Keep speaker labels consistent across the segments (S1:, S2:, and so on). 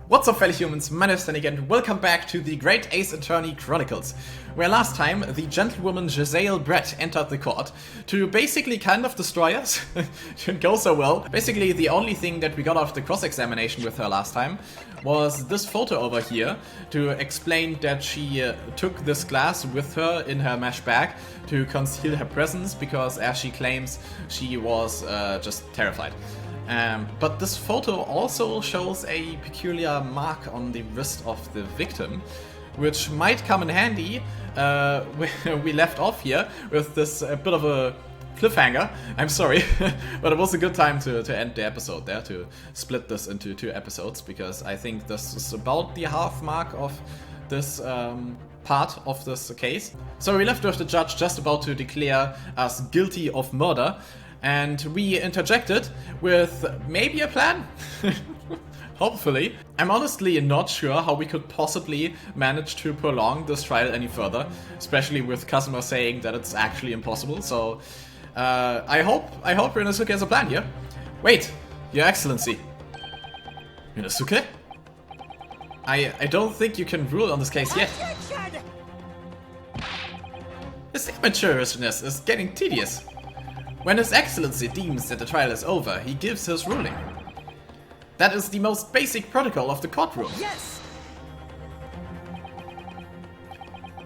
S1: What's up, fellow humans? My name is Danny and welcome back to the Great Ace Attorney Chronicles, where last time the gentlewoman Jezaille Brett entered the court to basically kind of destroy us. Didn't go so well. Basically, the only thing that we got out of the cross-examination with her last time was this photo over here to explain that she took this glass with her in her mesh bag to conceal her presence because, as she claims, she was just terrified. But this photo also shows a peculiar mark on the wrist of the victim, which might come in handy where we left off here with this bit of a cliffhanger. I'm sorry, but it was a good time to end the episode there, to split this into 2 episodes, because I think this is about the half mark of this part of this case. So we left with the judge just about to declare us guilty of murder, and we interjected with maybe a plan? Hopefully. I'm honestly not sure how we could possibly manage to prolong this trial any further, especially with Kazuma saying that it's actually impossible, so I hope Ryunosuke has a plan here. Wait, Your Excellency. Ryunosuke? I don't think you can rule on this case yet. This amateurishness is getting tedious. When His Excellency deems that the trial is over, he gives his ruling. That is the most basic protocol of the courtroom.
S2: Yes.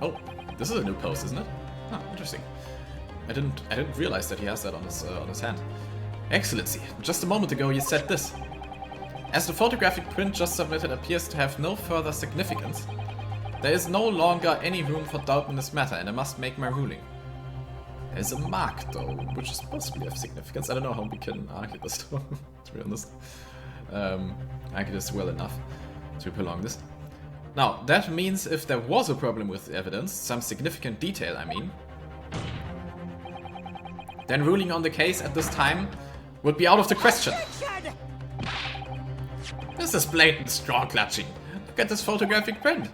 S1: Oh, this is a new pose, isn't it? Oh, interesting. I didn't realize that he has that on his hand. Excellency, just a moment ago you said this. As the photographic print just submitted appears to have no further significance, there is no longer any room for doubt in this matter, and I must make my ruling. There's a mark, though, which is possibly of significance. I don't know how we can argue this, though, to be honest. Argue this well enough to prolong this. Now, that means if there was a problem with the evidence, some significant detail, I mean, then ruling on the case at this time would be out of the question. This is blatant straw clutching. Look at this photographic print.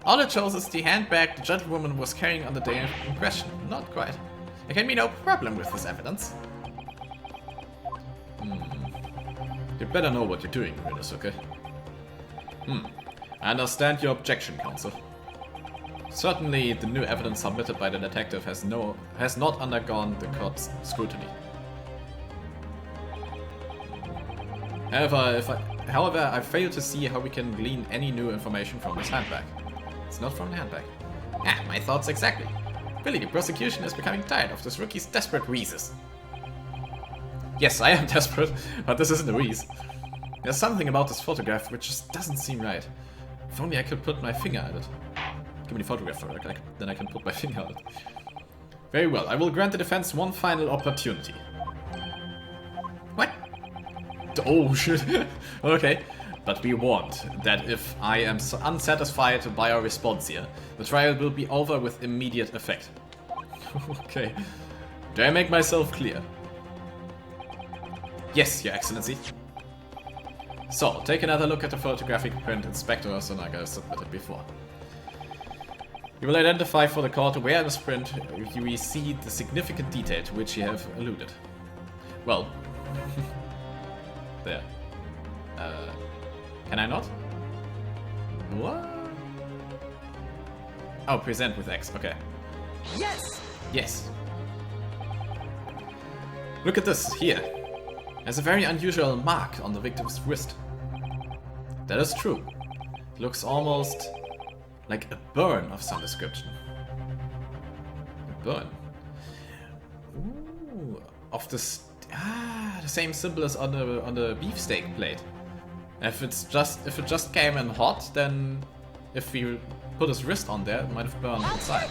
S1: All it shows is the handbag the gentlewoman was carrying on the day in question. Not quite. There can be no problem with this evidence. You better know what you're doing, Ryunosuke. I understand your objection, counsel. Certainly, the new evidence submitted by the detective has not undergone the court's scrutiny. However, I fail to see how we can glean any new information from this handbag. It's not from the handbag. Ah, my thoughts exactly. Really, the prosecution is becoming tired of this rookie's desperate wheezes. Yes, I am desperate, but this isn't a wheeze. There's something about this photograph which just doesn't seem right. If only I could put my finger on it. Give me the photograph, then I can put my finger on it. Very well, I will grant the defense one final opportunity. What? Oh, shit. Okay. But be warned that if I am unsatisfied by our response here, the trial will be over with immediate effect. Okay. Do I make myself clear? Yes, Your Excellency. So, take another look at the photographic print Inspector Sonaga submitted before. You will identify for the court where in this print we see the significant detail to which you have alluded. Well, there. Can I not? What? Oh, present with X, okay.
S2: Yes!
S1: Yes. Look at this, here. There's a very unusual mark on the victim's wrist. That is true. It looks almost like a burn of some description. A burn. Ooh, of this. The same symbol as on the beefsteak plate. If it just came in hot, then if we put his wrist on there, it might have burned inside.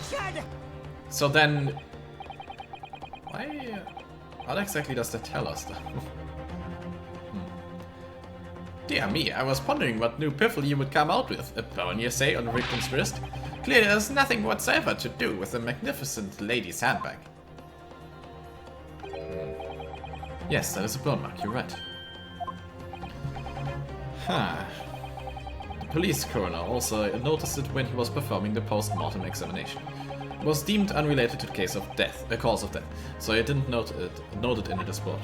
S1: So then, what exactly does that tell us then? Dear me, I was pondering what new piffle you would come out with. A burn, you say, on the victim's wrist? Clearly there's nothing whatsoever to do with the magnificent lady's handbag. Yes, that is a burn mark, you're right. The police coroner also noticed it when he was performing the post-mortem examination. It was deemed unrelated to the cause of death, so he didn't note it in the report.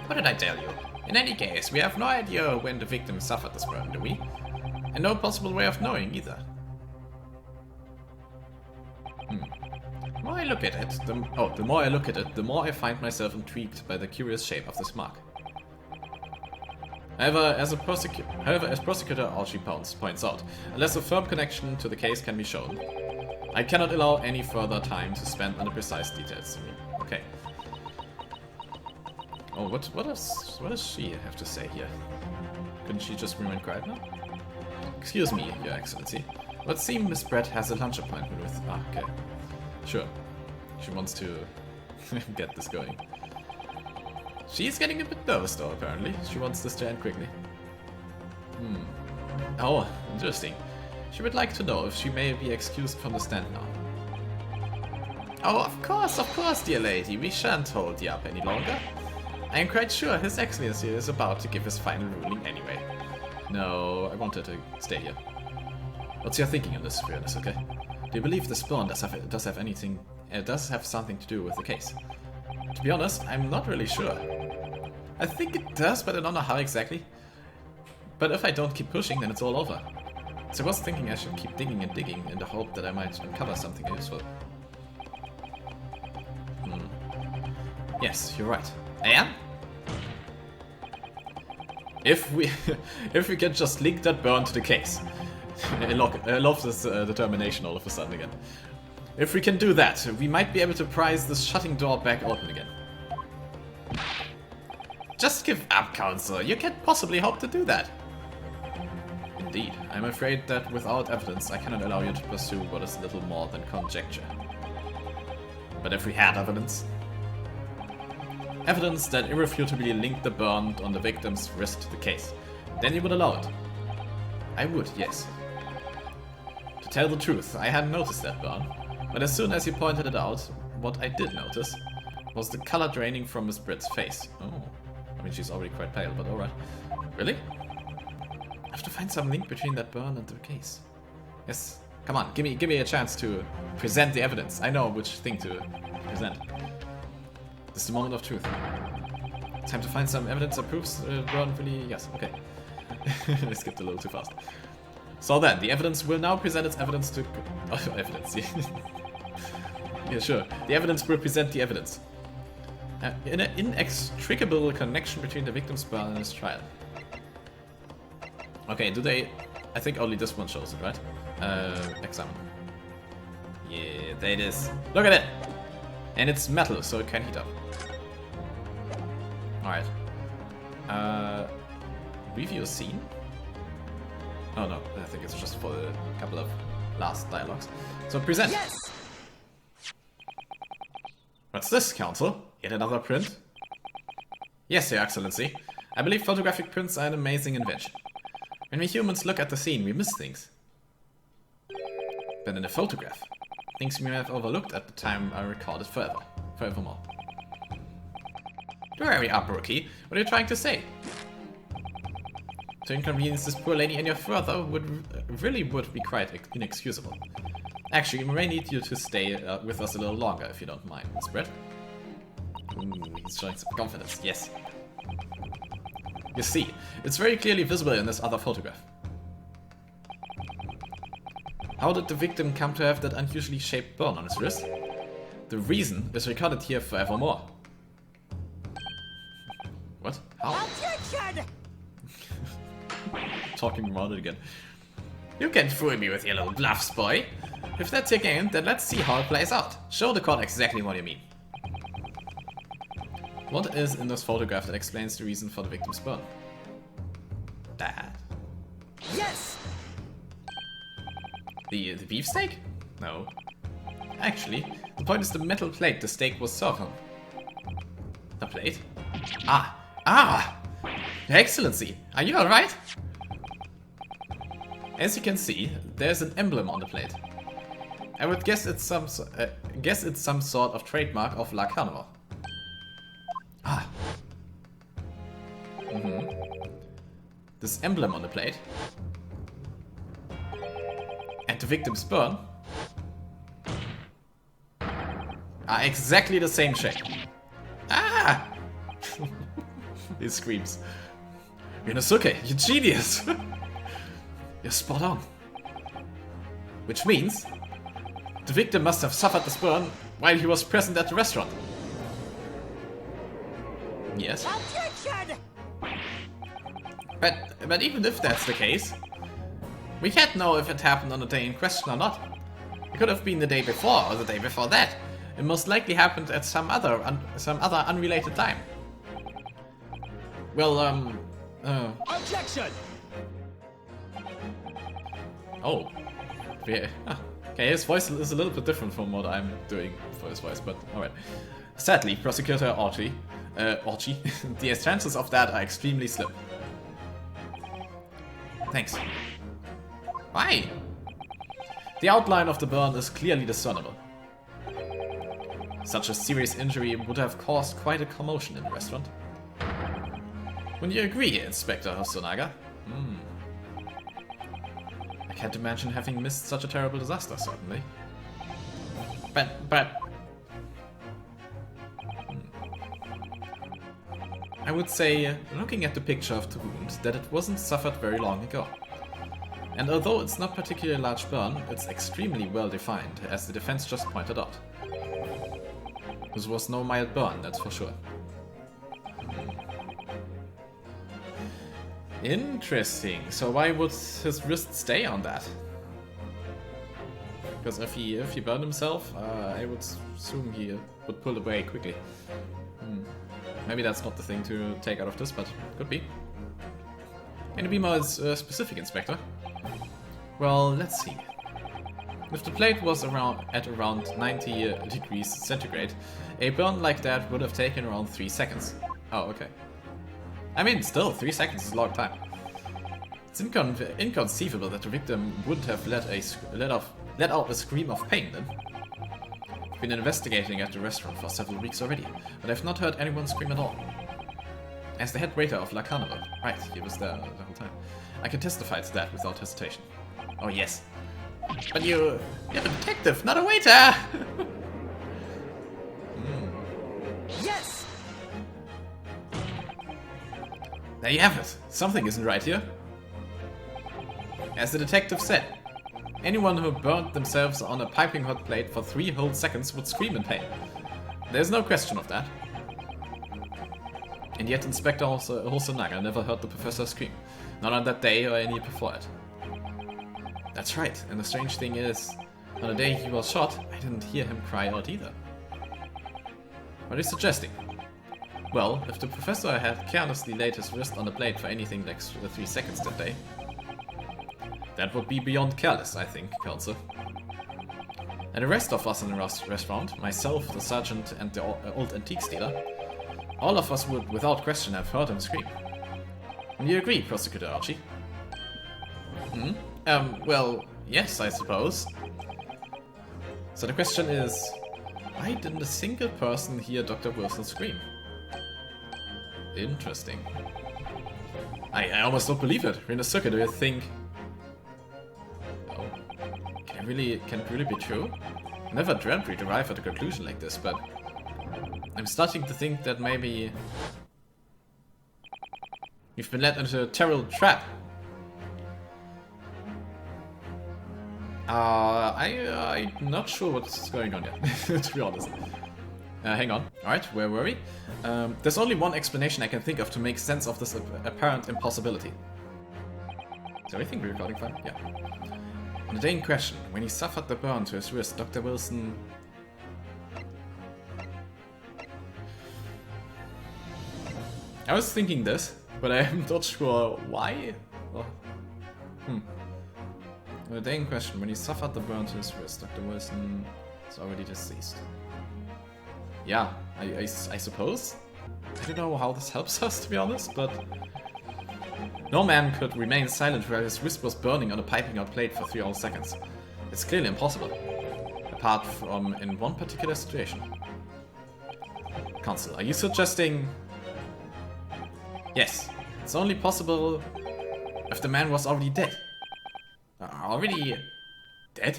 S1: What did I tell you? In any case, we have no idea when the victim suffered this burn, do we? And no possible way of knowing either. The more I look at it, the more I find myself intrigued by the curious shape of this mark. However, as Prosecutor Archie points out, unless a firm connection to the case can be shown, I cannot allow any further time to spend on the precise details. Okay. Oh, what does she have to say here? Couldn't she just remain quiet now? Excuse me, Your Excellency. But seems Miss Brett has a lunch appointment with... Ah, okay. Sure. She wants to get this going. She's getting a bit nervous though, apparently. She wants this to end quickly. Oh, interesting. She would like to know if she may be excused from the stand now. Oh, of course, dear lady. We shan't hold you up any longer. I am quite sure His Excellency is about to give his final ruling anyway. No, I want her to stay here. What's your thinking in this, fairness, okay? Do you believe this burn does have something to do with the case? To be honest, I'm not really sure. I think it does, but I don't know how exactly. But if I don't keep pushing, then it's all over. So I was thinking I should keep digging and digging in the hope that I might uncover something useful. Yes, you're right. I am? If we can just link that burn to the case. I love this determination all of a sudden again. If we can do that, we might be able to prise this shutting door back open again. Just give up, Counsel. You can't possibly hope to do that. Indeed. I'm afraid that without evidence, I cannot allow you to pursue what is little more than conjecture. But if we had evidence... Evidence that irrefutably linked the burn on the victim's wrist to the case, then you would allow it. I would, yes. To tell the truth, I hadn't noticed that burn, but as soon as you pointed it out, what I did notice was the color draining from Miss Brett's face. Oh, I mean, she's already quite pale, but alright. Really? I have to find some link between that burn and the case. Yes, come on, give me a chance to present the evidence. I know which thing to present. This is the moment of truth. Time to find some evidence that proves burn really... Yes, okay. I skipped a little too fast. So then, the evidence will now present its evidence to... Oh, evidence, yeah, sure. The evidence will present the evidence. In an inextricable connection between the victim's burn and his trial. Okay, do they... I think only this one shows it, right? Examine. Yeah, there it is. Look at it! And it's metal, so it can heat up. Alright. Review scene? Oh no, I think it's just for a couple of last dialogues. So present! Yes! What's this, Counsel? Yet another print? Yes, Your Excellency. I believe photographic prints are an amazing invention. When we humans look at the scene, we miss things. But in a photograph, things we may have overlooked at the time are recorded forevermore. Don't hurry up, Rookie. What are you trying to say? To inconvenience this poor lady any further really would be quite inexcusable. Actually, we may need you to stay with us a little longer, if you don't mind, Miss Brett. Ooh, he's showing some confidence, yes. You see, it's very clearly visible in this other photograph. How did the victim come to have that unusually shaped burn on his wrist? The reason is recorded here forevermore. What? How? Objection! Talking about it again. You can't fool me with your little bluffs, boy. If that's your game, then let's see how it plays out. Show the court exactly what you mean. What is in this photograph that explains the reason for the victim's burn? That. Yes! The beefsteak? No. Actually, the point is the metal plate the steak was served on. The plate? Ah! Your Excellency, are you alright? As you can see, there's an emblem on the plate. I would guess it's some sort of trademark of La Carnival. This emblem on the plate and the victim's burn are exactly the same shape. He screams. Rinosuke, you genius! You're spot on. Which means the victim must have suffered this burn while he was present at the restaurant. Yes. But even if that's the case, we can't know if it happened on the day in question or not. It could have been the day before or the day before that. It most likely happened at some other unrelated time. Well,
S2: Objection!
S1: Oh. Yeah. Okay, his voice is a little bit different from what I'm doing for his voice, but alright. Sadly, Prosecutor Archie, the chances of that are extremely slim. Thanks. Why? The outline of the burn is clearly discernible. Such a serious injury would have caused quite a commotion in the restaurant. Wouldn't you agree, Inspector Hosonaga? I can't imagine having missed such a terrible disaster, certainly. But... I would say, looking at the picture of the wound, that it wasn't suffered very long ago. And although it's not particularly a large burn, it's extremely well defined, as the defense just pointed out. This was no mild burn, that's for sure. Interesting. So why would his wrist stay on that? Because if he burned himself, I would assume he would pull away quickly. Maybe that's not the thing to take out of this, but could be. Can you be more specific, Inspector? Well, let's see. If the plate was at around 90 degrees centigrade, a burn like that would have taken around 3 seconds. Oh, okay. I mean, still, 3 seconds is a long time. It's inconceivable that the victim wouldn't have let out a scream of pain then. I've been investigating at the restaurant for several weeks already, but I've not heard anyone scream at all. As the head waiter of La Carnival, right, he was there the whole time, I can testify to that without hesitation. Oh yes. But you're a detective, not a waiter!
S2: Yes!
S1: There you have it. Something isn't right here. As the detective said, anyone who burned themselves on a piping hot plate for 3 whole seconds would scream in pain. There's no question of that. And yet Inspector Hosonaga never heard the professor scream. Not on that day or any before it. That's right, and the strange thing is, on the day he was shot, I didn't hear him cry out either. What are you suggesting? Well, if the professor had carelessly laid his wrist on the plate for anything like 3 seconds that day, that would be beyond careless, I think, Counsel. And the rest of us in the restaurant, myself, the sergeant, and the old antiques dealer, all of us would, without question, have heard him scream. And you agree, Prosecutor Archie? Well, yes, I suppose. So the question is, why didn't a single person hear Dr. Wilson scream? Interesting. I almost don't believe it. Rinosuke, do you think... Oh, can it really be true? I never dreamt we'd arrive at a conclusion like this, but... I'm starting to think that maybe... we've been led into a terrible trap. I'm not sure what's going on yet, to be honest. Hang on. Alright, where were we? There's only one explanation I can think of to make sense of this apparent impossibility. Is everything recording fine? Yeah. On the day in question, when he suffered the burn to his wrist, Dr. Wilson... I was thinking this, but I'm not sure why. Oh. On the day in question, when he suffered the burn to his wrist, Dr. Wilson is already deceased. Yeah, I suppose. I don't know how this helps us, to be honest, but... No man could remain silent while his wrist was burning on a piping hot plate for 3 whole seconds. It's clearly impossible. Apart from in one particular situation. Counsel, are you suggesting... Yes, it's only possible if the man was already dead. Already dead?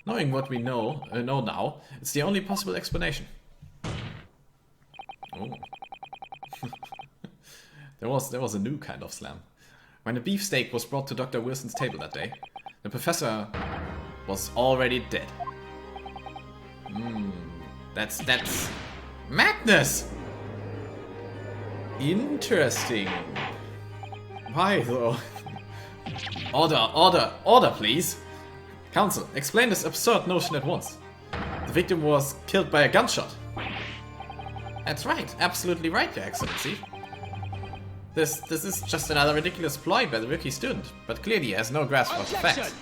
S1: Knowing what we know now, it's the only possible explanation. Oh. there was a new kind of slam. When the beefsteak was brought to Dr. Wilson's table that day, the professor was already dead. That's madness! Interesting. Why though? Order, please! Counsel, explain this absurd notion at once. The victim was killed by a gunshot. That's right, absolutely right, Your Excellency. This is just another ridiculous ploy by the rookie student, but clearly he has no grasp of the facts.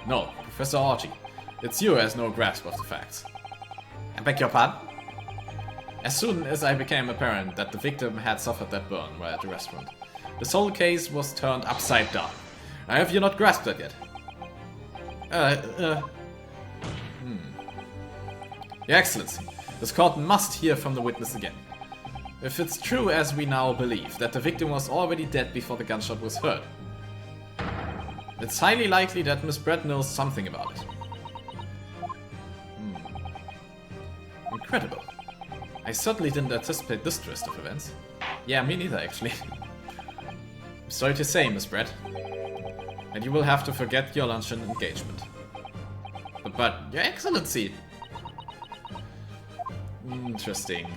S1: No, Professor Archie, it's you who has no grasp of the facts. I beg your pardon? As soon as I became apparent that the victim had suffered that burn while at the restaurant, this whole case was turned upside down. Have you not grasped that yet? Your Excellency, this court must hear from the witness again. If it's true as we now believe, that the victim was already dead before the gunshot was heard, it's highly likely that Miss Brett knows something about it. Incredible. I certainly didn't anticipate this twist of events. Yeah, me neither, actually. I'm sorry to say, Miss Brett, and you will have to forget your luncheon engagement. But Your Excellency! Interesting.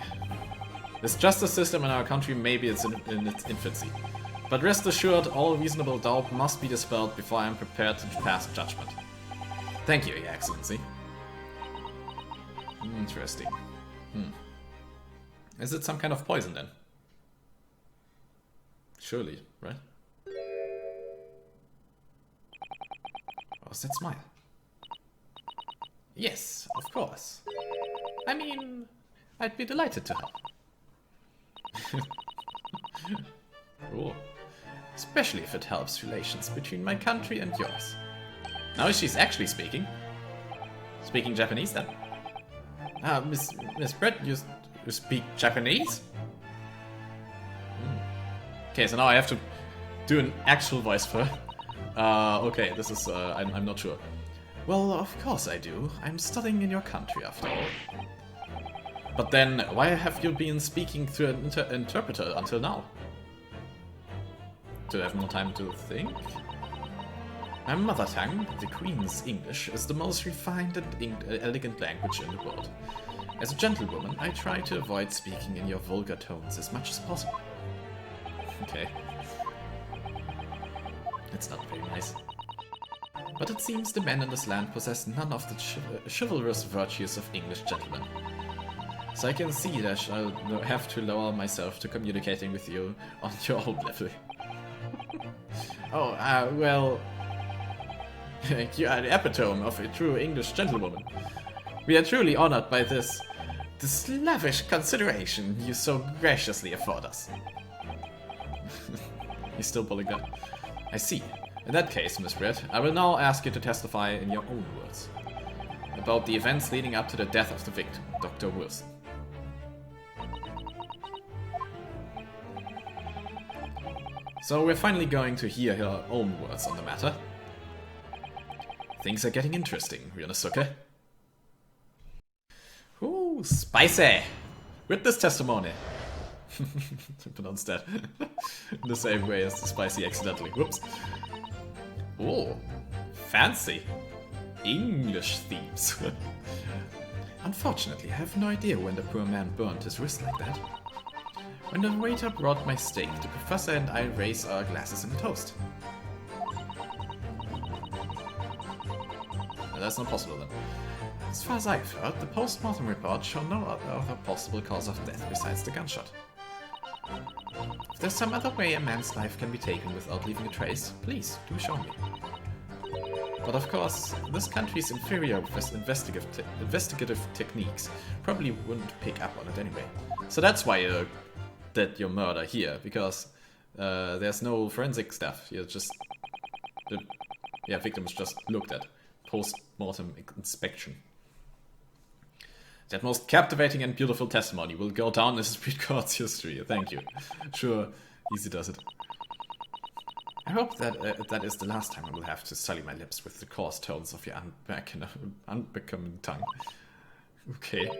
S1: This justice system in our country maybe it's in its infancy. But rest assured, all reasonable doubt must be dispelled before I am prepared to pass judgment. Thank you, Your Excellency. Interesting. Is it some kind of poison then? Surely, right? What's that smile? Yes, of course. I mean, I'd be delighted to help. Oh. Especially if it helps relations between my country and yours. Now she's actually speaking. Speaking Japanese then. Miss Brett, you speak Japanese? Okay, so now I have to do an actual voice for her. Okay, this is, I'm not sure. Well, of course I do. I'm studying in your country after all. But then, why have you been speaking through an interpreter until now? To have more time to think? My mother tongue, the Queen's English, is the most refined and elegant language in the world. As a gentlewoman, I try to avoid speaking in your vulgar tones as much as possible. Okay. It's not very nice. But it seems the men in this land possess none of the chivalrous virtues of English gentlemen. So I can see that I'll have to lower myself to communicating with you on your own level. Well... you are the epitome of a true English gentlewoman. We are truly honored by this lavish consideration you so graciously afford us. He's still pulling that. I see. In that case, Miss Brett, I will now ask you to testify in your own words about the events leading up to the death of the victim, Dr. Wilson. So we're finally going to hear her own words on the matter. Things are getting interesting, Ryunosuke. Ooh, spicy! Witness testimony! Pronounce that in the same way as the spicy accidentally. Whoops. Oh, fancy. English themes. Unfortunately, I have no idea when the poor man burned his wrist like that. When the waiter brought my steak, the professor and I raised our glasses in a toast. That's not possible then. As far as I've heard, the post-mortem report showed no other possible cause of death besides the gunshot. If there's some other way a man's life can be taken without leaving a trace, please do show me. But of course, this country's inferior investigative techniques probably wouldn't pick up on it anyway. So that's why you did your murder here, because there's no forensic stuff. You're just... the victims just looked at. Post-mortem inspection. That most captivating and beautiful testimony will go down in the Supreme Court's history. Thank you. Sure, easy does it. I hope that that is the last time I will have to sully my lips with the coarse tones of your unbecoming tongue. Okay.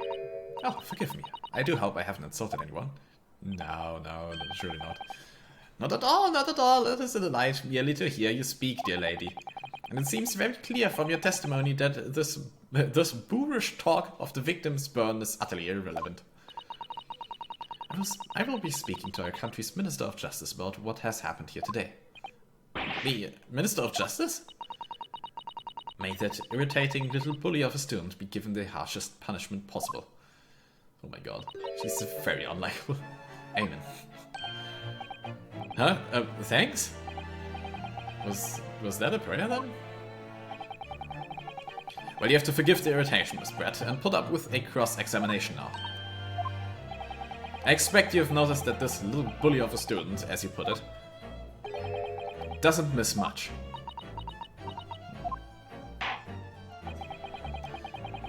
S1: Oh, forgive me. I do hope I haven't insulted anyone. No, surely not. Not at all, not at all. It is a delight merely to hear you speak, dear lady. And it seems very clear from your testimony that this boorish talk of the victim's burn is utterly irrelevant. I will be speaking to our country's Minister of Justice about what has happened here today. The Minister of Justice? May that irritating little bully of a student be given the harshest punishment possible. Oh my god, she's very unlikable. Amen. Huh? Thanks? Was that a prayer then? Well, you have to forgive the irritation, Miss Brett, and put up with a cross-examination now. I expect you have noticed that this little bully of a student, as you put it, doesn't miss much.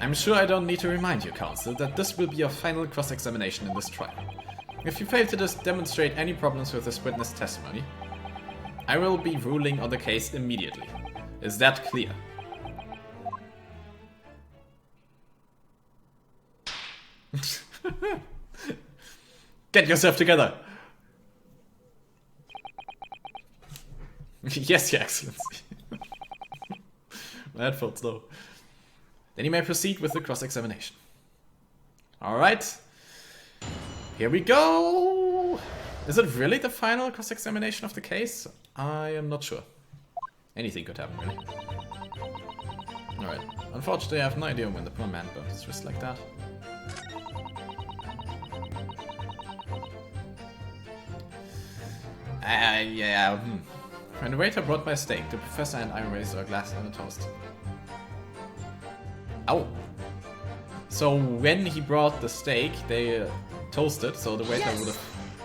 S1: I'm sure I don't need to remind you, Counsel, that this will be your final cross-examination in this trial. If you fail to demonstrate any problems with this witness testimony, I will be ruling on the case immediately. Is that clear? Get yourself together! Yes, Your Excellency. My headphones low. Then you may proceed with the cross-examination. Alright. Here we go! Is it really the final cross-examination of the case? I am not sure. Anything could happen, really. Alright. Unfortunately, I have no idea when the poor man burned his wrist like that. Yeah. When the waiter brought my steak, the professor and I raised our glass on a toast. Ow! So when he brought the steak, they toasted, so the waiter would have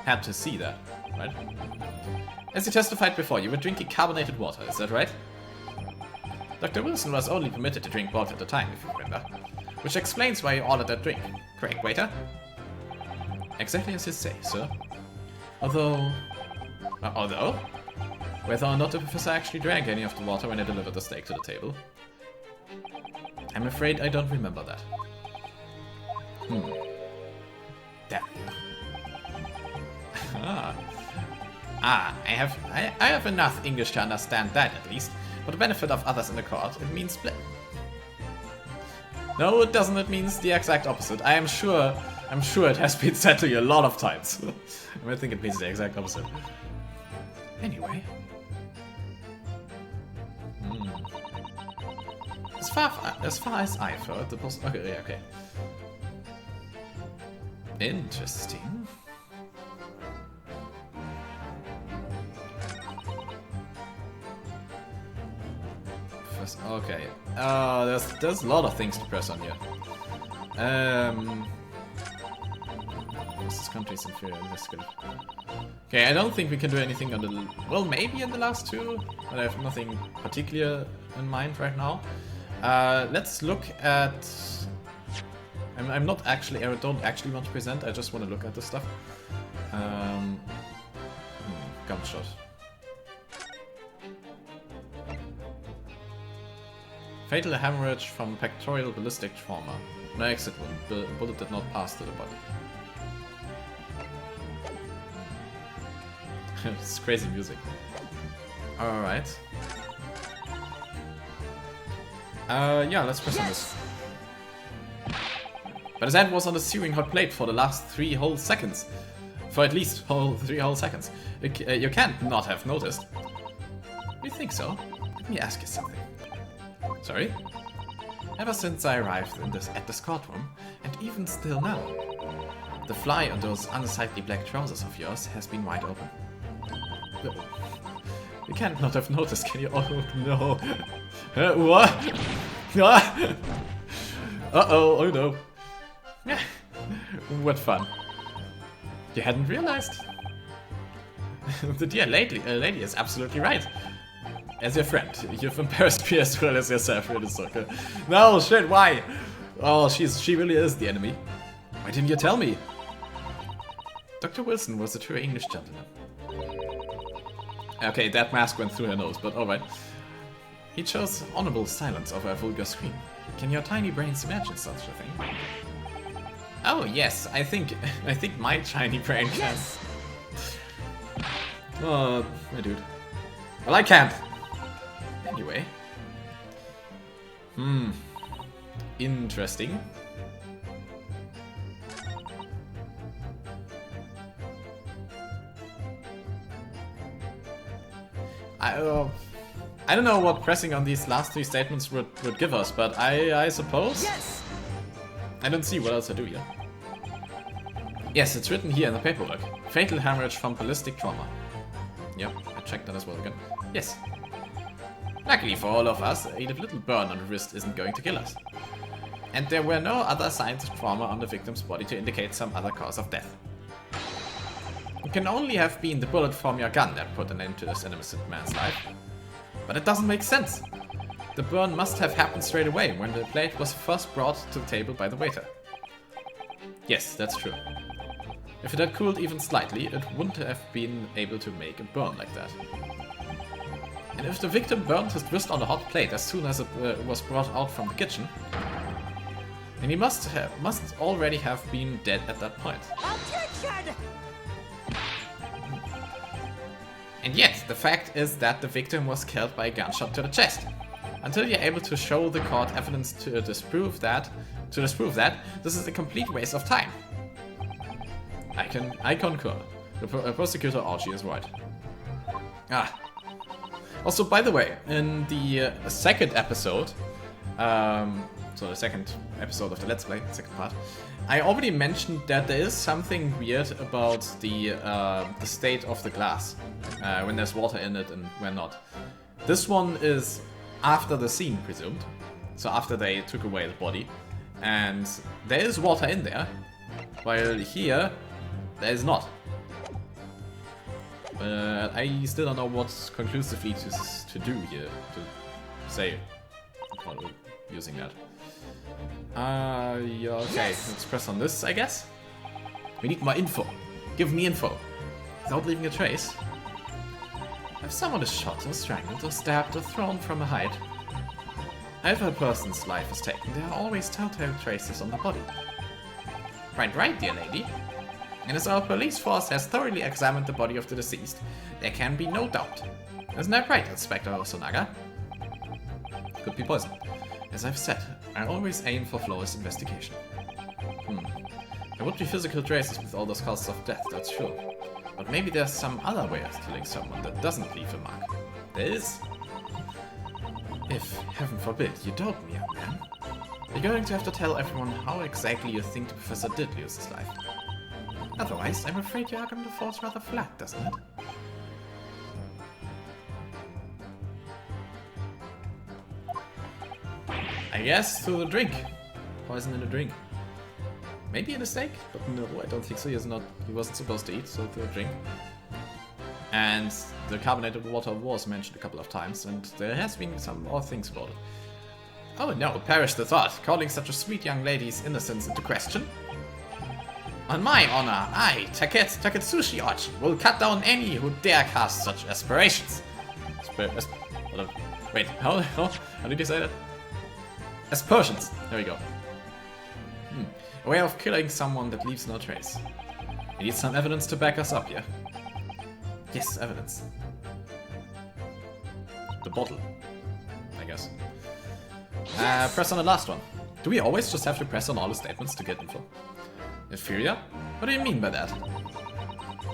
S1: had to see that, right? As you testified before, you were drinking carbonated water, is that right? Dr. Wilson was only permitted to drink water at a time, if you remember. Which explains why you ordered that drink. Correct, waiter? Exactly as you say, sir. Although, whether or not the professor actually drank any of the water when he delivered the steak to the table, I'm afraid I don't remember that. Damn. I have enough English to understand that at least. For the benefit of others in the court, it means split. No, it doesn't. It means the exact opposite. I'm sure it has been said to you a lot of times. I think it means the exact opposite. Anyway. As far as I've heard, the post. Okay. Interesting. Okay. There's a lot of things to press on here. This country's inferior in this skill. Okay, I don't think we can do anything on the... Well, maybe in the last two, but I have nothing particular in mind right now. Let's look at... I don't actually want to present, I just want to look at this stuff. Gunshot. Fatal hemorrhage from pectoral ballistic trauma. No exit wound. Bullet did not pass to the body. It's crazy music. Alright. Yeah, let's press on this. But his hand was on the searing hot plate for the last 3 whole seconds. For at least 3 whole seconds. You can't not have noticed. You think so? Let me ask you something. Sorry? Ever since I arrived at this courtroom, and even still now, the fly on those unsightly black trousers of yours has been wide open. You can't not have noticed, can you? Oh no. What? Uh-oh, oh no. What fun. You hadn't realized. The dear lady is absolutely right. As your friend, you've embarrassed me as well as yourself in this circle. No, shit, why? Oh, she really is the enemy. Why didn't you tell me? Dr. Wilson was a true English gentleman. Okay, that mask went through her nose, but alright. He chose honorable silence over a vulgar scream. Can your tiny brains imagine such a thing? Oh yes, I think my tiny brain can.
S2: Yes.
S1: Oh, my dude. Well, I can't. Anyway. Interesting. I don't know what pressing on these last three statements would give us, but I suppose...
S2: Yes.
S1: I don't see what else I do here. Yes, it's written here in the paperwork. Fatal hemorrhage from ballistic trauma. Yep, I checked that as well again. Yes. Luckily for all of us, a little burn on the wrist isn't going to kill us. And there were no other signs of trauma on the victim's body to indicate some other cause of death. It can only have been the bullet from your gun that put an end to this innocent man's life. But it doesn't make sense. The burn must have happened straight away when the plate was first brought to the table by the waiter. Yes, that's true. If it had cooled even slightly, it wouldn't have been able to make a burn like that. And if the victim burned his wrist on a hot plate as soon as it was brought out from the kitchen, then he must already have been dead at that point.
S2: Objection!
S1: And yet, the fact is that the victim was killed by a gunshot to the chest. Until you're able to show the court evidence to disprove that, this is a complete waste of time. I concur. The prosecutor Archie is right. Also, by the way, in the second episode, so the second episode of the Let's Play, second part, I already mentioned that there is something weird about the state of the glass, when there's water in it and when not. This one is after the scene, presumed, so after they took away the body, and there is water in there, while here, there is not. I still don't know what conclusively to do here, to say, using that. Yeah, okay,
S2: Yes.
S1: Let's press on this, I guess. We need more info. Give me info. Without leaving a trace. If someone is shot or strangled or stabbed or thrown from a height, if a person's life is taken, there are always telltale traces on the body. Right, dear lady. And as our police force has thoroughly examined the body of the deceased, there can be no doubt. Isn't that right, Inspector Osonaga? Could be poison. As I've said, I always aim for flawless investigation. There would be physical traces with all those causes of death, that's true. But maybe there's some other way of killing someone that doesn't leave a mark. There is. If, heaven forbid, you doubt me, young man, you're going to have to tell everyone how exactly you think the professor did lose his life. Otherwise, I'm afraid your argument falls rather flat, doesn't it? I guess through the drink. Poison in the drink. Maybe in a steak, but no, I don't think so. He wasn't supposed to eat, so through a drink. And the carbonated water was mentioned a couple of times, and there has been some odd things about it. Oh no, perish the thought, calling such a sweet young lady's innocence into question. On my honor, I, Taketsushi Archie, will cut down any who dare cast such aspirations. Wait, how did you say that? Aspersions. There we go. A way of killing someone that leaves no trace. We need some evidence to back us up here. Yes, evidence. The bottle, I guess. Press on the last one. Do we always just have to press on all the statements to get info? Inferior? What do you mean by that?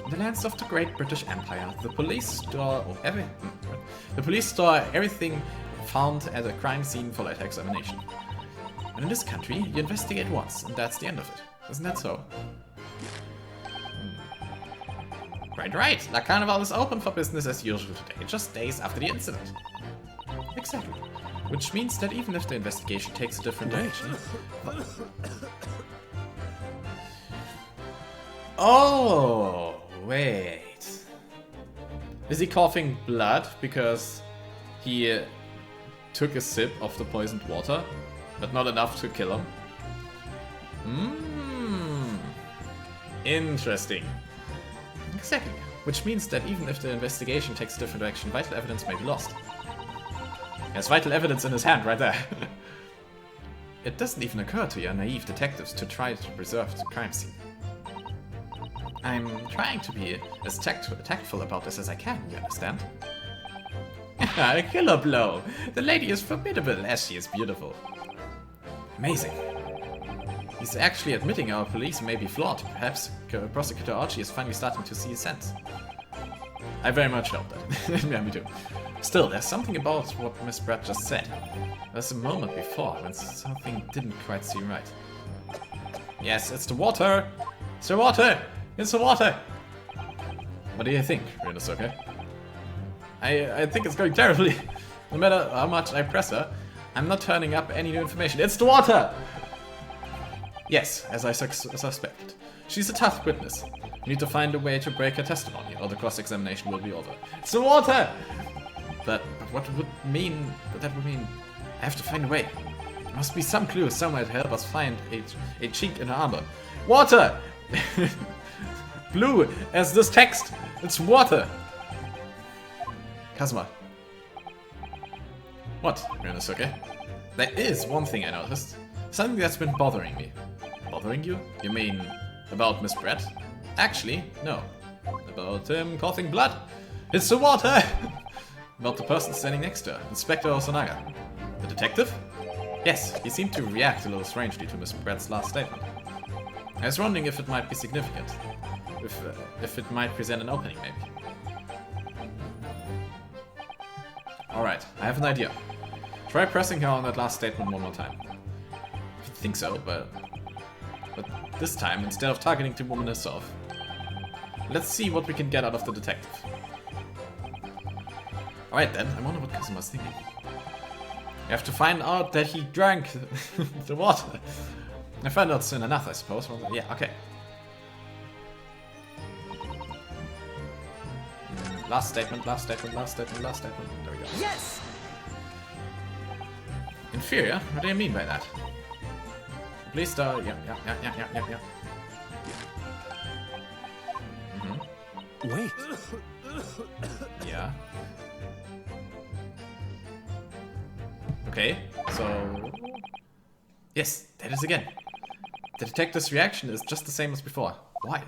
S1: In the lands of the Great British Empire, the police store everything found at a crime scene for later examination. And in this country, you investigate once, and that's the end of it. Isn't that so? Right. La Carnival is open for business as usual today, just days after the incident. Exactly. Which means that even if the investigation takes a different direction... Oh, wait. Is he coughing blood because he took a sip of the poisoned water, but not enough to kill him? Interesting. Exactly. which means that even if the investigation takes a different direction, vital evidence may be lost. He has vital evidence in his hand right there. It doesn't even occur to your naive detectives to try to preserve the crime scene. I'm trying to be as tactful about this as I can, you understand? A killer blow! The lady is formidable as she is beautiful. Amazing. He's actually admitting our police may be flawed. Perhaps Prosecutor Archie is finally starting to see his sense. I very much hope that. Yeah, me too. Still, there's something about what Miss Brett just said. There's a moment before when something didn't quite seem right. Yes, it's the water! It's the water! It's the water! What do you think, Ryunosuke? I think it's going terribly. No matter how much I press her, I'm not turning up any new information. It's the water! Yes, as I suspected. She's a tough witness. We need to find a way to break her testimony, or the cross-examination will be over. It's the water! But what would mean... that would mean... I have to find a way. There must be some clue somewhere to help us find a chink in her armor. Water! Blue as this text. It's water! Kazuma. What, Ryunosuke? There is one thing I noticed. Something that's been bothering me. Bothering you? You mean about Miss Brett? Actually, no. About coughing blood? It's the water! About the person standing next to her, Inspector Osanaga. The detective? Yes, he seemed to react a little strangely to Miss Brett's last statement. I was wondering if it might be significant. If it might present an opening, maybe. Alright, I have an idea. Try pressing her on that last statement one more time. I think so, but this time, instead of targeting the woman herself, let's see what we can get out of the detective. Alright then, I wonder what Kazuma's thinking. You have to find out that he drank the water. I found out soon enough, I suppose. Yeah, okay. Last statement, last statement, last statement, last statement. There we go.
S2: Yes!
S1: Inferior? What do you mean by that? Please, yeah.
S2: Wait.
S1: Yeah. Okay, so... Yes, that is again. The detective's reaction is just the same as before. Why?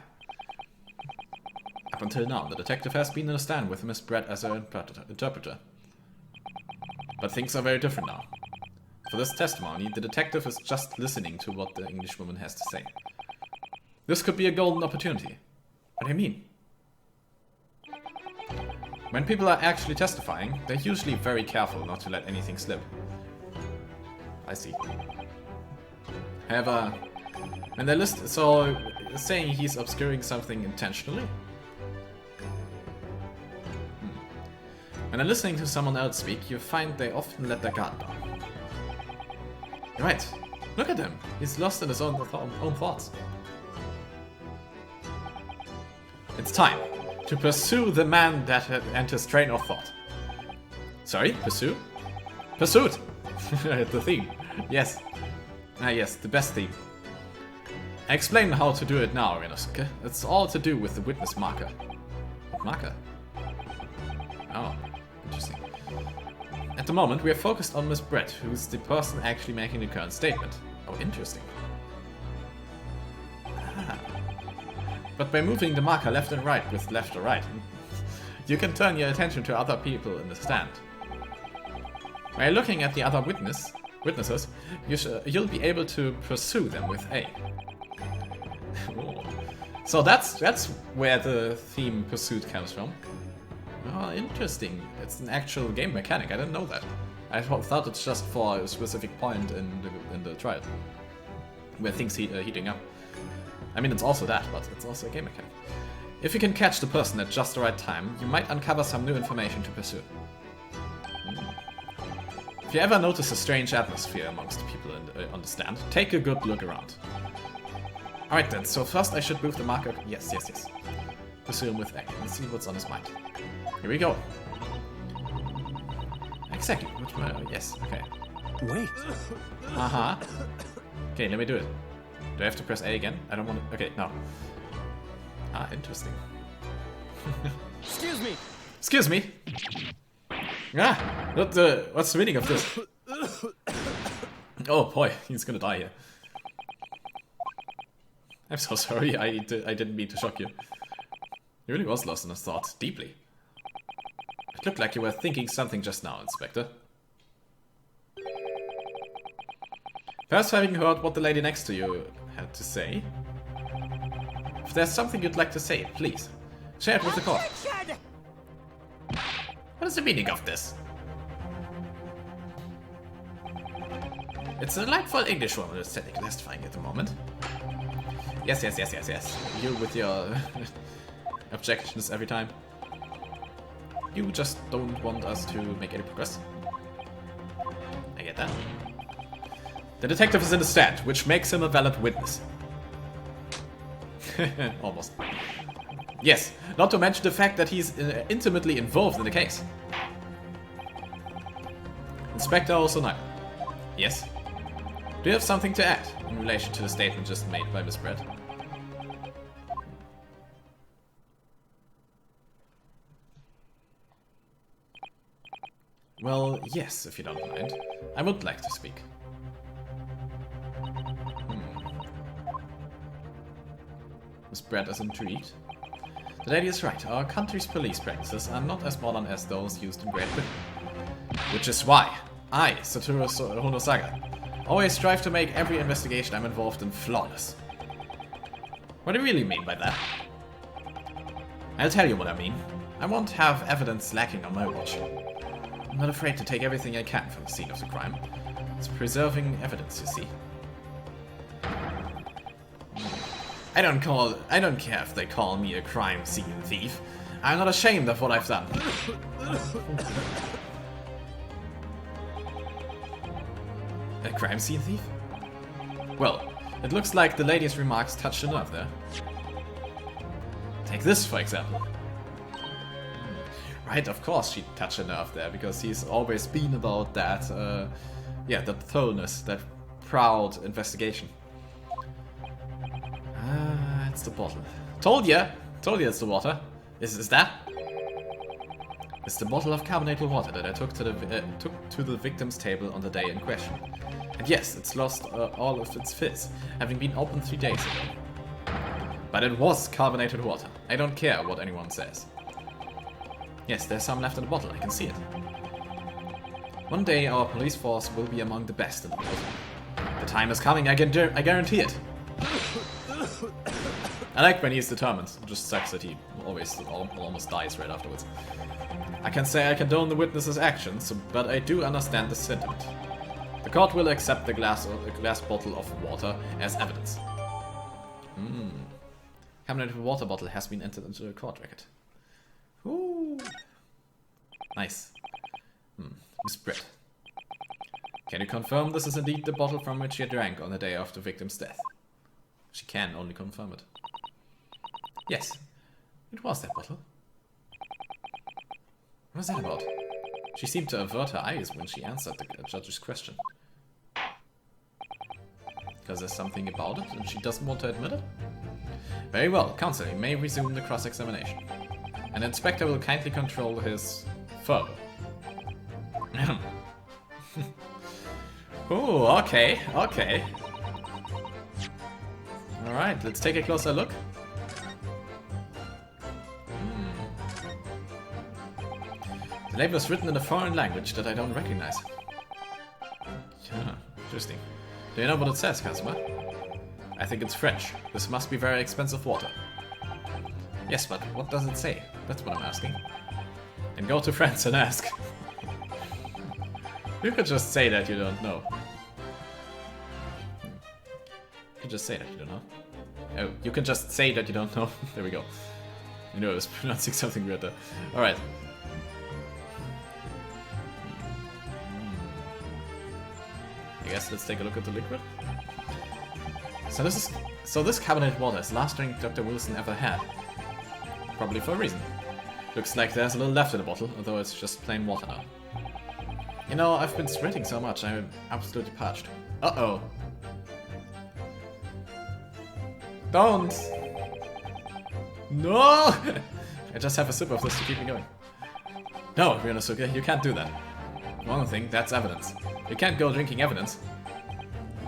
S1: Up until now, the detective has been in a stand with Miss Brett as her interpreter. But things are very different now. For this testimony, the detective is just listening to what the Englishwoman has to say. This could be a golden opportunity. What do you mean? When people are actually testifying, they're usually very careful not to let anything slip. I see. However, when they list, so saying he's obscuring something intentionally? When they're listening to someone else speak, you find they often let their guard down. You're right. Look at him. He's lost in his own thoughts. It's time to pursue the man that had entered his train of thought. Sorry, pursue? Pursuit! The theme. Yes. Ah yes, the best theme. I explain how to do it now, Ryunosuke. It's all to do with the witness marker. What marker? Oh, interesting. At the moment, we are focused on Miss Brett, who's the person actually making the current statement. Oh, interesting. Ah. But by moving the marker left and right with left or right, you can turn your attention to other people in the stand. By looking at the other witnesses, you'll be able to pursue them with A. So that's where the theme pursuit comes from. Oh, interesting. It's an actual game mechanic. I didn't know that. I thought it's just for a specific point in the trial, where things heating up. I mean, it's also that, but it's also a game mechanic. If you can catch the person at just the right time, you might uncover some new information to pursue. If you ever notice a strange atmosphere amongst the people on the stand, take a good look around. Alright then, so first I should move the marker. Yes. Pursue him with A. Let's see what's on his mind. Here we go. Exactly. Which one? Yes, okay.
S2: Wait.
S1: Uh-huh. Okay, let me do it. Do I have to press A again? I don't want to... Okay, no. Ah, interesting.
S2: Excuse me.
S1: Excuse me. Ah, what's the meaning of this? Oh boy, he's gonna die here. I'm so sorry, I didn't mean to shock you. You really was lost in a thought, deeply. It looked like you were thinking something just now, Inspector. First, having heard what the lady next to you had to say, if there's something you'd like to say, please, share it with the court. What is the meaning of this? It's a delightful English woman aesthetic testifying at the moment. Yes. You with your objections every time. You just don't want us to make any progress. I get that. The detective is in the stand, which makes him a valid witness. Almost. Yes, not to mention the fact that he's intimately involved in the case. Inspector O'Sonai. Yes? Do you have something to add in relation to the statement just made by Miss Brett? Well, yes, if you don't mind. I would like to speak. Miss Brett is intrigued. The lady is right. Our country's police practices are not as modern as those used in Great Britain. Which is why I, Satoru Honosaga, always strive to make every investigation I'm involved in flawless. What do you really mean by that? I'll tell you what I mean. I won't have evidence lacking on my watch. I'm not afraid to take everything I can from the scene of the crime. It's preserving evidence, you see. I don't care if they call me a crime scene thief. I'm not ashamed of what I've done. A crime scene thief? Well, it looks like the lady's remarks touched a nerve there. Take this, for example. Right, of course she touched a nerve there, because he's always been about that, yeah, that thoroughness, that proud investigation. Ah, it's the bottle. Told you it's the water. Is that? It's the bottle of carbonated water that I took to the victim's table on the day in question. And yes, it's lost all of its fizz, having been opened 3 days ago. But it was carbonated water. I don't care what anyone says. Yes, there's some left in the bottle, I can see it. One day our police force will be among the best in the world. The time is coming, I guarantee it. I like when he's determined. It just sucks that he almost dies right afterwards. I can say I condone the witness's actions, but I do understand the sentiment. The court will accept the glass bottle of water as evidence. Carbonated water bottle has been entered into the court record. Ooh. Nice. Miss Brett. Can you confirm this is indeed the bottle from which you drank on the day of the victim's death? She can only confirm it. Yes, it was that bottle. What was that about? She seemed to avert her eyes when she answered the judge's question. Because there's something about it and she doesn't want to admit it? Very well, counsel, you may resume the cross-examination. And the inspector will kindly control his further. Ooh, okay. Alright, let's take a closer look. The label is written in a foreign language that I don't recognize. Yeah, interesting. Do you know what it says, customer? I think it's French. This must be very expensive water. Yes, but what does it say? That's what I'm asking. And go to France and ask. You could just say that you don't know. You could just say that you don't know. Oh, you can just say that you don't know. There we go. You know, I was pronouncing something weird there. Alright. I guess let's take a look at the liquid. So this carbonated water is the last drink Dr. Wilson ever had. Probably for a reason. Looks like there's a little left in the bottle, although it's just plain water now. You know, I've been sweating so much, I'm absolutely parched. Uh-oh. Don't! No! I just have a sip of this to keep me going. No, Ryunosuke, you can't do that. One thing, that's evidence. You can't go drinking evidence.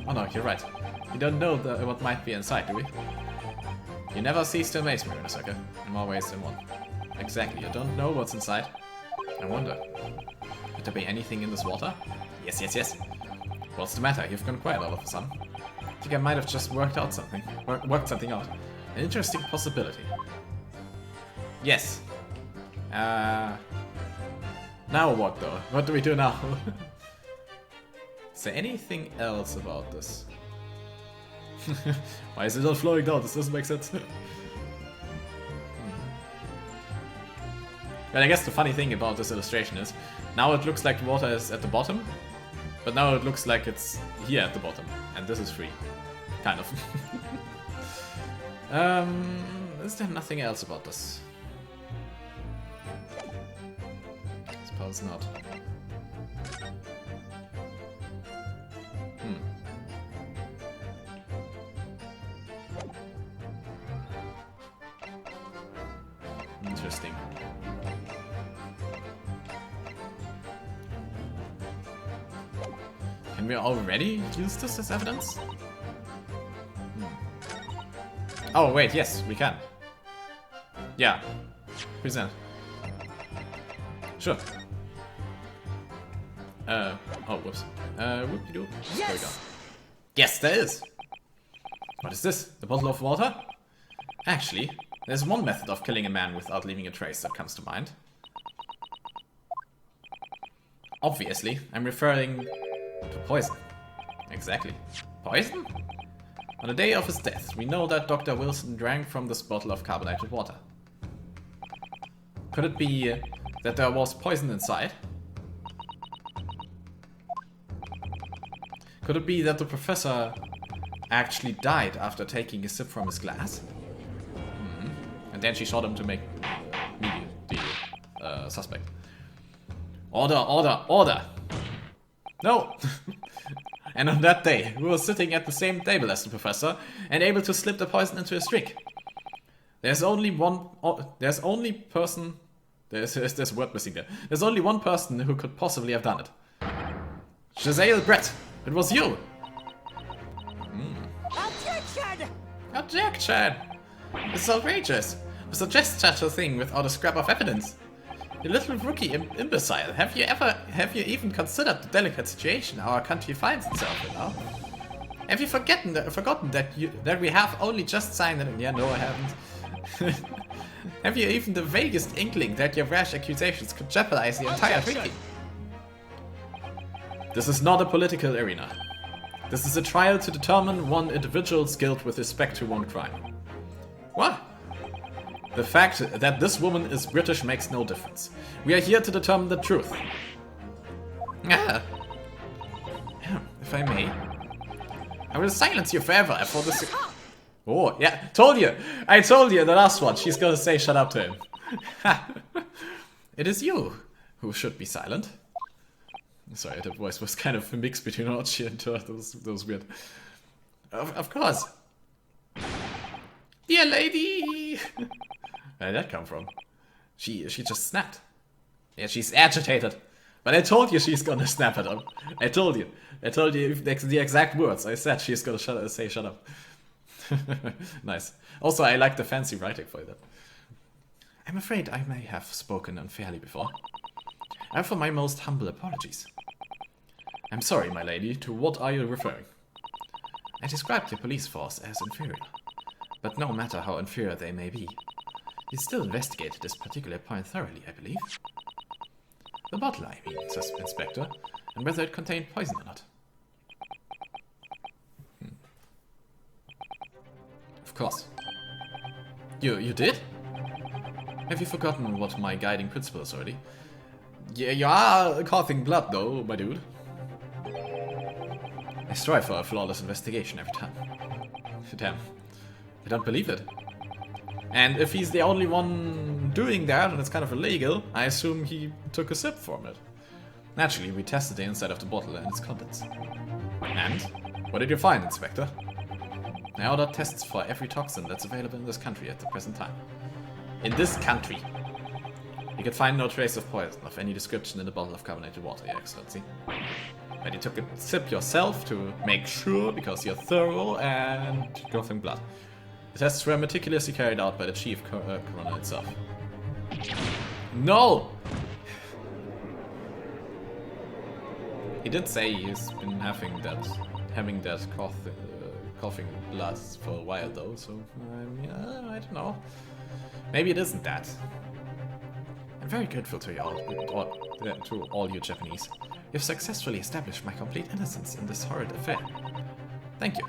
S1: Oh no, you're right. You don't know what might be inside, do we? You never cease to amaze me, Ryunosuke. In more ways than one. Exactly, you don't know what's inside. I wonder. Could there be anything in this water? Yes, yes, yes. What's the matter? You've gone quiet all of a sudden. I think I might have just worked something out. An interesting possibility. Yes. Now what though? What do we do now? Is there anything else about this? Why is it not flowing down? This doesn't make sense. But I guess the funny thing about this illustration is, now it looks like the water is at the bottom, but now it looks like it's here at the bottom, and this is free. Kind of. Is there nothing else about this? I suppose not. Interesting. Can we already use this as evidence? Oh, wait, yes, we can. Yeah. Present. Sure. Oh, whoops. Whoop-de-doo. Yes! There we go. Yes, there is! What is this? A bottle of water? Actually, there's one method of killing a man without leaving a trace that comes to mind. Obviously, I'm referring to poison. Exactly. Poison? On the day of his death, we know that Dr. Wilson drank from this bottle of carbonated water. Could it be that there was poison inside? Could it be that the professor actually died after taking a sip from his glass? And then she shot him to make me the suspect. Order, order, order! No! And on that day, we were sitting at the same table as the professor and able to slip the poison into his drink. There's only one person who could possibly have done it. Jezaille Brett, it was you!
S3: Objection!
S1: Objection! This is outrageous. To suggest such a thing without a scrap of evidence. You little rookie imbecile, have you even considered the delicate situation our country finds itself in now? Have you forgotten that we have only just signed it? Yeah, no, I haven't. Have you even the vaguest inkling that your rash accusations could jeopardize the entire treaty? This is not a political arena. This is a trial to determine one individual's guilt with respect to one crime. What? The fact that this woman is British makes no difference. We are here to determine the truth. Ah. If I may, I will silence you forever for this. Oh, yeah, told you! I told you in the last one, she's gonna say shut up to him. It is you who should be silent. Sorry, that voice was kind of a mix between Archie and her. That was weird. Of course. Dear lady! Where did that come from? She just snapped. Yeah, she's agitated. But I told you she's gonna snap at him. I told you the exact words. I said she's gonna say shut up. Nice. Also, I like the fancy writing for that. I'm afraid I may have spoken unfairly before. I offer my most humble apologies. I'm sorry, my lady, to what are you referring? I described your police force as inferior. But no matter how inferior they may be, you still investigated this particular point thoroughly, I believe. The bottle, I mean, Inspector, and whether it contained poison or not. Of course. You did? Have you forgotten what my guiding principle is already? Yeah, you are coughing blood, though, my dude. I strive for a flawless investigation every time. Damn. I don't believe it. And if he's the only one doing that, and it's kind of illegal, I assume he took a sip from it. Naturally, we tested the inside of the bottle and its contents. And? What did you find, Inspector? I ordered tests for every toxin that's available in this country at the present time. In this country. You could find no trace of poison of any description in the bottle of carbonated water, Your Excellency. But you took a sip yourself to make sure, because you're thorough and coughing blood. The tests were meticulously carried out by the chief coroner itself. No! He did say he's been having that coughing blood for a while though, so I don't know. Maybe it isn't that. I'm very grateful to you to all you Japanese. You've successfully established my complete innocence in this horrid affair. Thank you.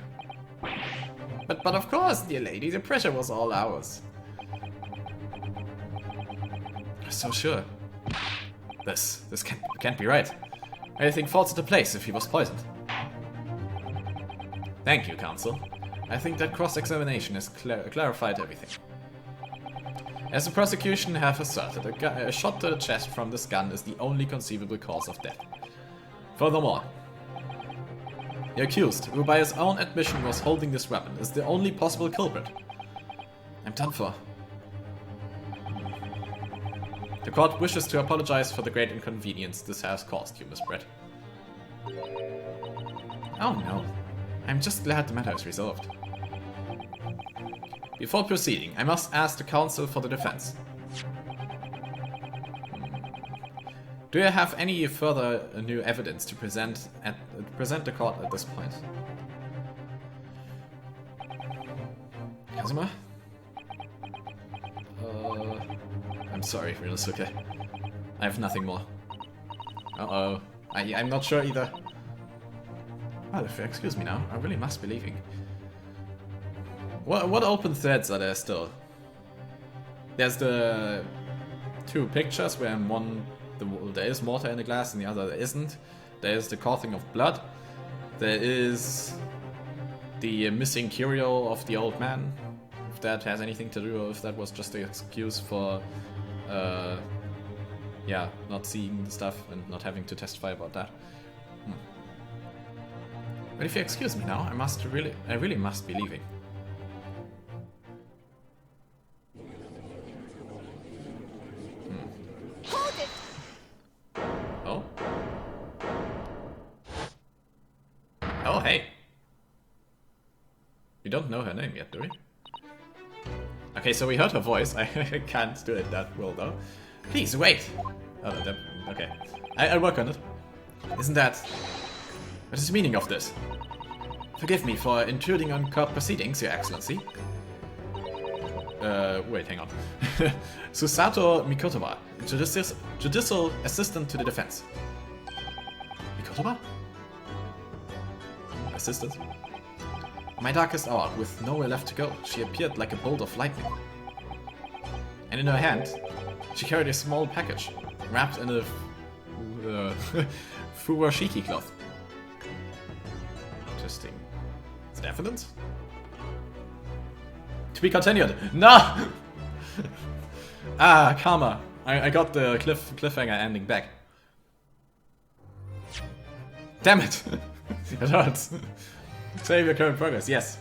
S1: But of course, dear lady, the pressure was all ours. So sure. This can't be right. Everything falls into place if he was poisoned. Thank you, Counsel. I think that cross-examination has clarified everything. As the prosecution have asserted, a shot to the chest from this gun is the only conceivable cause of death. Furthermore, the accused, who by his own admission was holding this weapon, is the only possible culprit. I'm done for. The court wishes to apologize for the great inconvenience this has caused you, Miss Brett. Oh no. I'm just glad the matter is resolved. Before proceeding, I must ask the counsel for the defense. Do you have any further new evidence to present the court at this point? Kazuma? I'm sorry, Ryunosuke. I have nothing more. Uh-oh. I'm not sure either. Well, if you excuse me now, I really must be leaving. What open threads are there still? There's the two pictures where in one there is mortar in the glass and the other there isn't. There is the coughing of blood. There is the missing curio of the old man. If that has anything to do or if that was just an excuse for yeah, not seeing the stuff and not having to testify about that. But if you excuse me now, I really must be leaving.
S3: Hold it!
S1: Oh? Oh, hey! We don't know her name yet, do we? Okay, so we heard her voice. I can't do it that well, though. Please, wait! Oh, okay. I'll work on it. Isn't that... What is the meaning of this? Forgive me for intruding on court proceedings, Your Excellency. Wait, hang on. Susato Mikotoba, judicial assistant to the defense. Mikotoba? Assistant? My darkest hour, with nowhere left to go, she appeared like a bolt of lightning. And in her hand, she carried a small package, wrapped in a fuwashiki cloth. Interesting. Is it evidence? To be continued. No! Ah, karma. I got the cliffhanger ending back. Damn it! It hurts. Save your current progress, yes.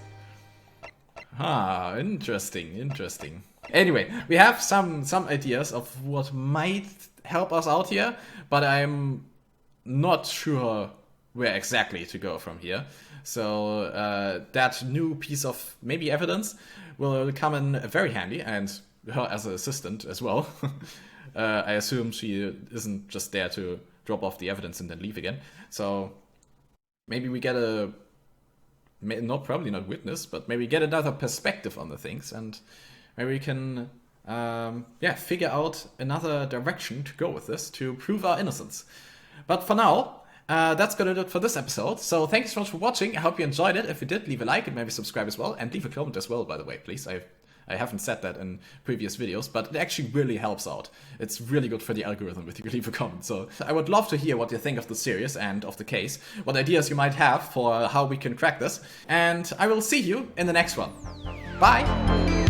S1: Ah, interesting. Anyway, we have some ideas of what might help us out here, but I'm not sure where exactly to go from here. So that new piece of maybe evidence will come in very handy, and her as an assistant as well. I assume she isn't just there to drop off the evidence and then leave again. So maybe we get probably not witness, but maybe get another perspective on the things, and maybe we can figure out another direction to go with this to prove our innocence. But for now, that's gonna do it for this episode. So thank you so much for watching. I hope you enjoyed it. If you did, leave a like and maybe subscribe as well, and leave a comment as well, by the way, please. I haven't said that in previous videos, but it actually really helps out. It's really good for the algorithm if you leave a comment. So I would love to hear what you think of the series and of the case, what ideas you might have for how we can crack this, and I will see you in the next one. Bye!